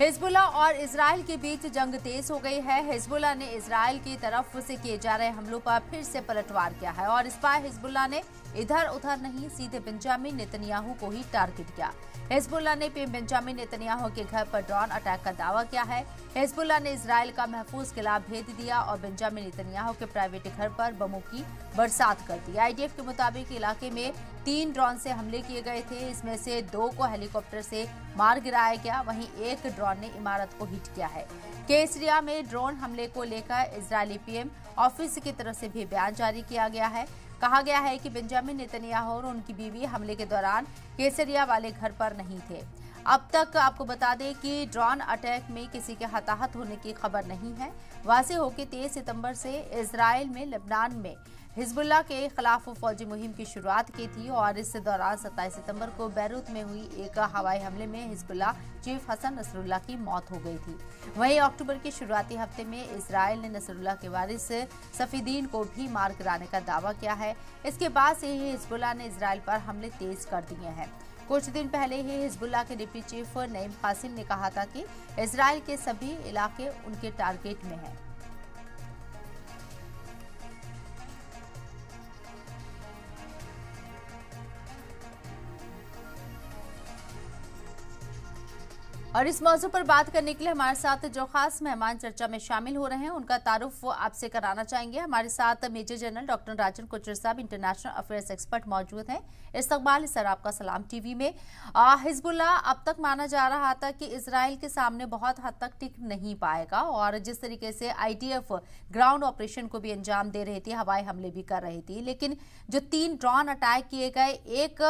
Hezbollah और Israel के बीच जंग तेज हो गई है। हिजबुल्लाह ने इजराइल की तरफ से किए जा रहे हमलों पर फिर से पलटवार किया है और इस बार हिजबुल्लाह ने इधर उधर नहीं, सीधे बेंजामिन नेतन्याहू को ही टारगेट किया। हिजबुल्लाह ने बेंजामिन नेतन्याहू के घर पर ड्रोन अटैक का दावा किया है। हिजबुल्लाह ने इजराइल का महफूज किला भेद दिया और बेंजामिन नेतन्याहू के प्राइवेट घर पर बमों की बरसात कर दी। आईडीएफ के मुताबिक इलाके में 3 ड्रोन से हमले किए गए थे। इसमें से 2 को हेलीकॉप्टर से मार गिराया गया, वहीं एक ड्रोन ने इमारत को हिट किया है। केसरिया में ड्रोन हमले को लेकर इजरायली पीएम ऑफिस की तरफ से भी बयान जारी किया गया है। कहा गया है कि बेंजामिन नेतन्याहू और उनकी बीवी हमले के दौरान केसरिया वाले घर पर नहीं थे। अब तक आपको बता दें कि ड्रोन अटैक में किसी के हताहत होने की खबर नहीं है। वाज़ेह हो कि 23 सितंबर से इजराइल में लेबनान में हिजबुल्लाह के खिलाफ फौजी मुहिम की शुरुआत की थी और इस दौरान 27 सितंबर को बैरूत में हुई एक हवाई हमले में हिजबुल्लाह चीफ हसन नसरुल्लाह की मौत हो गई थी। वहीं अक्टूबर के शुरुआती हफ्ते में इजराइल ने नसरुल्लाह के वारिस सफीदीन को भी मार गिराने का दावा किया है। इसके बाद से ही हिजबुल्लाह ने इजराइल पर हमले तेज कर दिए हैं। कुछ दिन पहले ही हिजबुल्लाह के डिप्टी चीफ नईम कासिम ने कहा था कि इजराइल के सभी इलाके उनके टारगेट में हैं। और इस मौजू पर बात करने के लिए हमारे साथ जो खास मेहमान चर्चा में शामिल हो रहे हैं उनका तारुफ आपसे कराना चाहेंगे। हमारे साथ मेजर जनरल डॉक्टर राजन कोचर साहब, इंटरनेशनल अफेयर्स एक्सपर्ट मौजूद हैं। इस्तकबाल सर आपका सलाम टीवी में। हिजबुल्लाह अब तक माना जा रहा था कि इजराइल के सामने बहुत हद तक टिक नहीं पाएगा और जिस तरीके से आईडीएफ ग्राउंड ऑपरेशन को भी अंजाम दे रही थी, हवाई हमले भी कर रही थी, लेकिन जो 3 ड्रोन अटैक किए गए, एक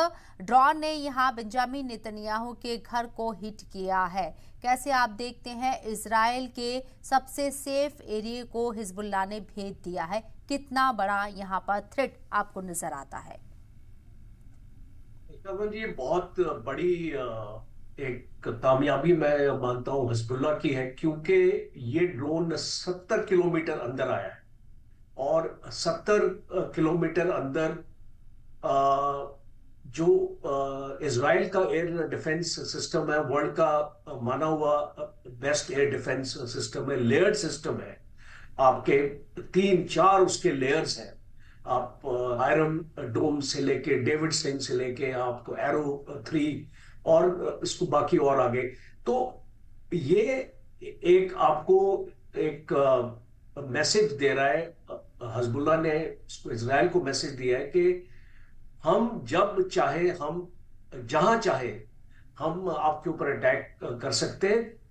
ड्रोन ने यहाँ बेंजामिन नेतन्याहू के घर को हिट किया है। कैसे आप देखते हैं इजराइल के सबसे सेफ एरिया को हिजबुल्लाह ने भेद दिया है? कितना बड़ा यहाँ पर थ्रेट आपको नजर आता है? ये बहुत बड़ी एक कामयाबी मैं मानता हूं हिजबुल्लाह की है, क्योंकि ये ड्रोन 70 किलोमीटर अंदर आया है और 70 किलोमीटर अंदर जो इजराइल का एयर डिफेंस सिस्टम है, वर्ल्ड का माना हुआ बेस्ट एयर डिफेंस सिस्टम है, लेयर्ड सिस्टम है। आपके 3-4 उसके लेयर्स हैं। आप आयरन डोम से लेके डेविड सिंह से लेके आपको एरो 3 और इसको बाकी और आगे। तो ये एक आपको एक मैसेज दे रहा है, हिजबुल्लाह ने इसको इजराइल को मैसेज दिया है कि हम जब चाहे, हम जहां चाहे हम आपके ऊपर अटैक कर सकते हैं।